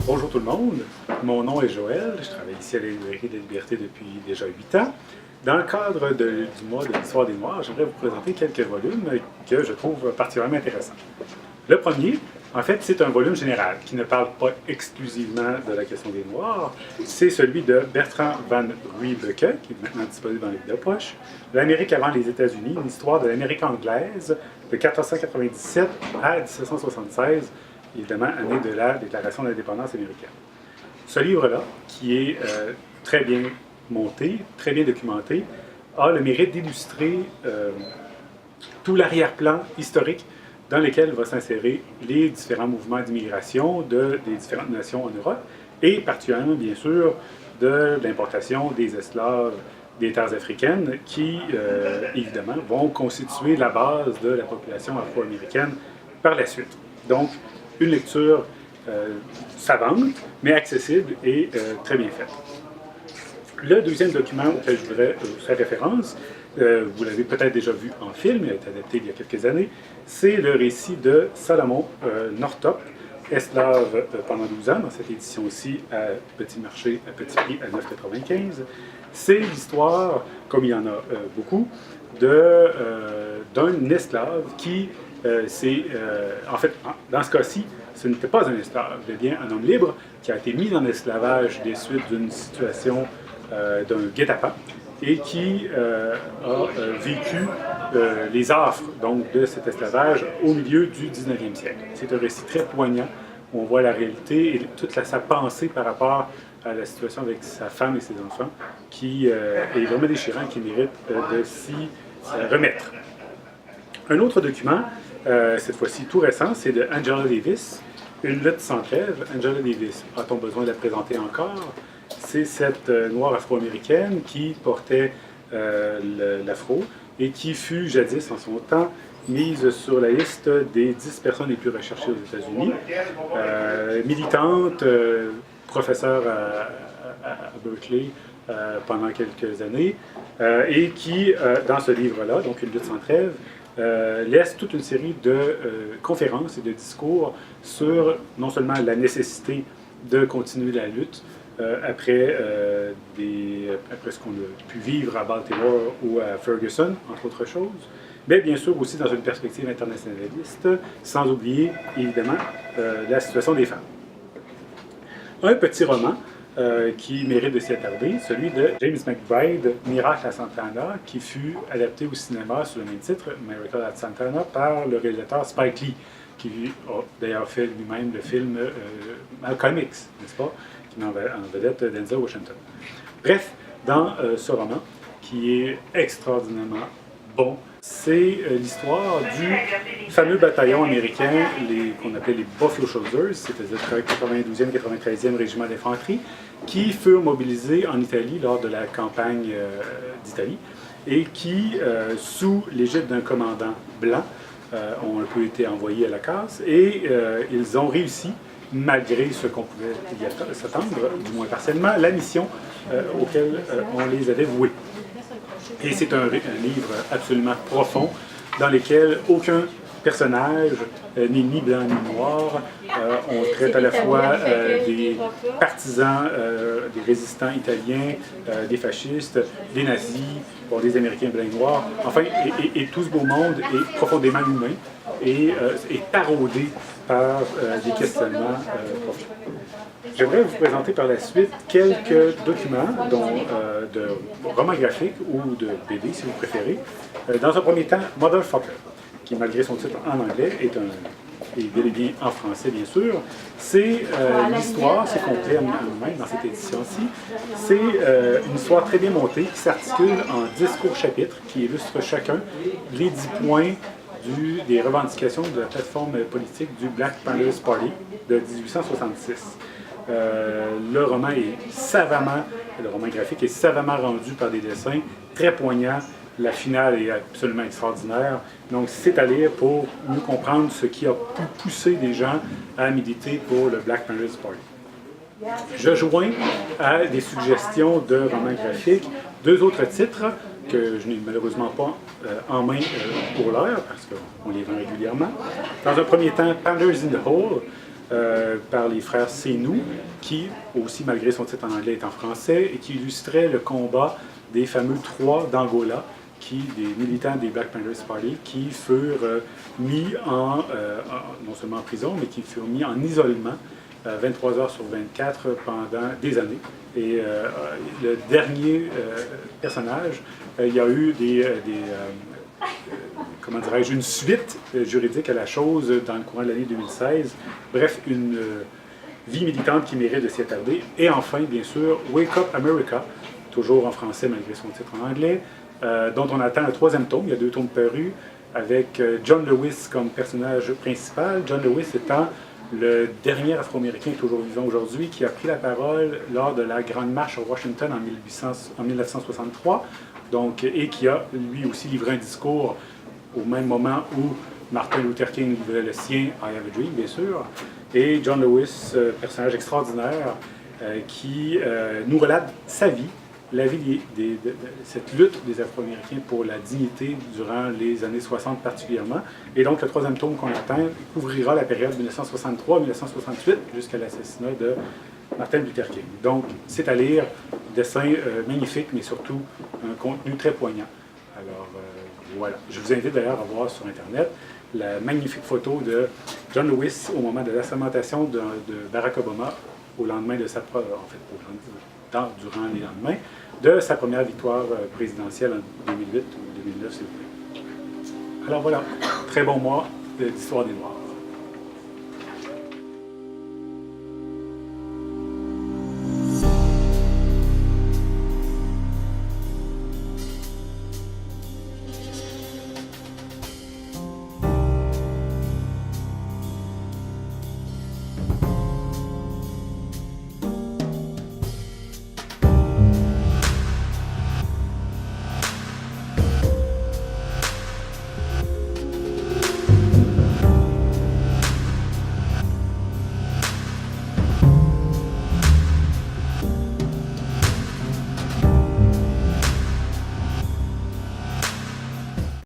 Bonjour tout le monde, mon nom est Joël, je travaille ici à la Librairie de la Liberté depuis déjà 8 ans. Dans le cadre du mois de l'Histoire des Noirs, j'aimerais vous présenter quelques volumes que je trouve particulièrement intéressants. Le premier, en fait, c'est un volume général qui ne parle pas exclusivement de la question des Noirs. C'est celui de Bertrand Van Riebeecke, qui est maintenant disponible dans les livres de poche. L'Amérique avant les États-Unis, une histoire de l'Amérique anglaise de 1497 à 1776, évidemment, année de la Déclaration d'indépendance américaine. Ce livre-là, qui est très bien monté, très bien documenté, a le mérite d'illustrer tout l'arrière-plan historique dans lequel va s'insérer les différents mouvements d'immigration des différentes nations en Europe, et particulièrement, bien sûr, de l'importation des esclaves des terres africaines qui, évidemment, vont constituer la base de la population afro-américaine par la suite. Donc, une lecture savante, mais accessible et très bien faite. Le deuxième document auquel je voudrais faire référence, vous l'avez peut-être déjà vu en film, il a été adapté il y a quelques années, c'est le récit de Salomon Northup, esclave pendant 12 ans, dans cette édition-ci à petit marché, à petit prix, à 9,95. C'est l'histoire, comme il y en a beaucoup, d'un esclave qui en fait, dans ce cas-ci, ce n'était pas un esclave, mais bien un homme libre qui a été mis en esclavage des suites d'une situation d'un guet-apens et qui a vécu les affres donc, de cet esclavage au milieu du 19e siècle. C'est un récit très poignant où on voit la réalité et toute sa pensée par rapport à la situation avec sa femme et ses enfants qui est vraiment déchirant, qui mérite de s'y remettre. Un autre document, cette fois-ci tout récent, c'est de Angela Davis, Une lutte sans trêve. Angela Davis, a-t-on besoin de la présenter encore? C'est cette noire afro-américaine qui portait l'afro et qui fut jadis, en son temps, mise sur la liste des 10 personnes les plus recherchées aux États-Unis. Militante, professeure à Berkeley pendant quelques années, et qui, dans ce livre-là, donc Une lutte sans trêve, laisse toute une série de conférences et de discours sur non seulement la nécessité de continuer la lutte après ce qu'on a pu vivre à Baltimore ou à Ferguson, entre autres choses, mais bien sûr aussi dans une perspective internationaliste, sans oublier évidemment la situation des femmes. Un petit roman qui mérite de s'y attarder, celui de James McBride, Miracle à Santa Ana, qui fut adapté au cinéma sous le même titre, Miracle at Santa Ana, par le réalisateur Spike Lee, qui a d'ailleurs fait lui-même le film Malcolm X, n'est-ce pas, qui met en vedette Denzel Washington. Bref, dans ce roman, qui est extraordinairement bon, c'est l'histoire du fameux bataillon américain qu'on appelait les Buffalo Soldiers, c'est-à-dire le 92e, 93e régiment d'infanterie, qui furent mobilisés en Italie lors de la campagne d'Italie et qui, sous l'égide d'un commandant blanc, ont un peu été envoyés à la casse et ils ont réussi, malgré ce qu'on pouvait y s'attendre, du moins partiellement, la mission auquel on les avait voués. Et c'est un livre absolument profond dans lequel aucun personnage n'est ni blanc ni noir. On traite à la fois des partisans, des résistants italiens, des fascistes, des nazis, bon, des Américains blancs et noirs. Enfin, et tout ce beau monde est profondément humain et est taraudé par des questionnements profonds. J'aimerais vous présenter par la suite quelques documents, dont de romans graphiques ou de BD, si vous préférez. Dans un premier temps, Motherfucker, qui, malgré son titre en anglais, est bel et bien en français, bien sûr. C'est l'histoire, c'est complet même dans cette édition-ci. C'est une histoire très bien montée qui s'articule en 10 courts chapitres qui illustrent chacun les 10 points des revendications de la plateforme politique du Black Panthers Party de 1866. Le roman graphique est savamment rendu par des dessins très poignants. La finale est absolument extraordinaire. Donc, c'est à lire pour mieux comprendre ce qui a pu pousser des gens à militer pour le Black Panthers Party. Je joins à des suggestions de romans graphiques 2 autres titres que je n'ai malheureusement pas en main pour l'heure, parce qu'on les vend régulièrement. Dans un premier temps, Panthers in the Hole, par les frères Seynou, qui, aussi malgré son titre en anglais, est en français, et qui illustrait le combat des fameux trois d'Angola, des militants des Black Panthers Party, qui furent mis non seulement en prison, mais qui furent mis en isolement 23 heures sur 24 pendant des années. Et le dernier personnage, il y a eu comment dirais-je, une suite juridique à la chose dans le courant de l'année 2016. Bref, une vie militante qui mérite de s'y attarder. Et enfin, bien sûr, Wake Up America, toujours en français malgré son titre en anglais, dont on attend le troisième tome. Il y a 2 tomes parus, avec John Lewis comme personnage principal. John Lewis étant le dernier Afro-Américain toujours vivant aujourd'hui qui a pris la parole lors de la Grande Marche à Washington en 1963, donc, et qui a lui aussi livré un discours au même moment où Martin Luther King livrait le sien, I Have a Dream, bien sûr. Et John Lewis, personnage extraordinaire, qui nous relate sa vie, la vie de cette lutte des Afro-Américains pour la dignité durant les années 60 particulièrement. Et donc, le troisième tome qu'on attend couvrira la période 1963-1968 jusqu'à l'assassinat de Martin Luther King. Donc, c'est à lire, dessin magnifique, mais surtout un contenu très poignant. Alors, voilà. Je vous invite d'ailleurs à voir sur Internet la magnifique photo de John Lewis au moment de l'assermentation de Barack Obama au lendemain de durant les lendemains de sa première victoire présidentielle en 2008 ou 2009, s'il vous plaît. Alors voilà, très bon mois d'histoire des Noirs.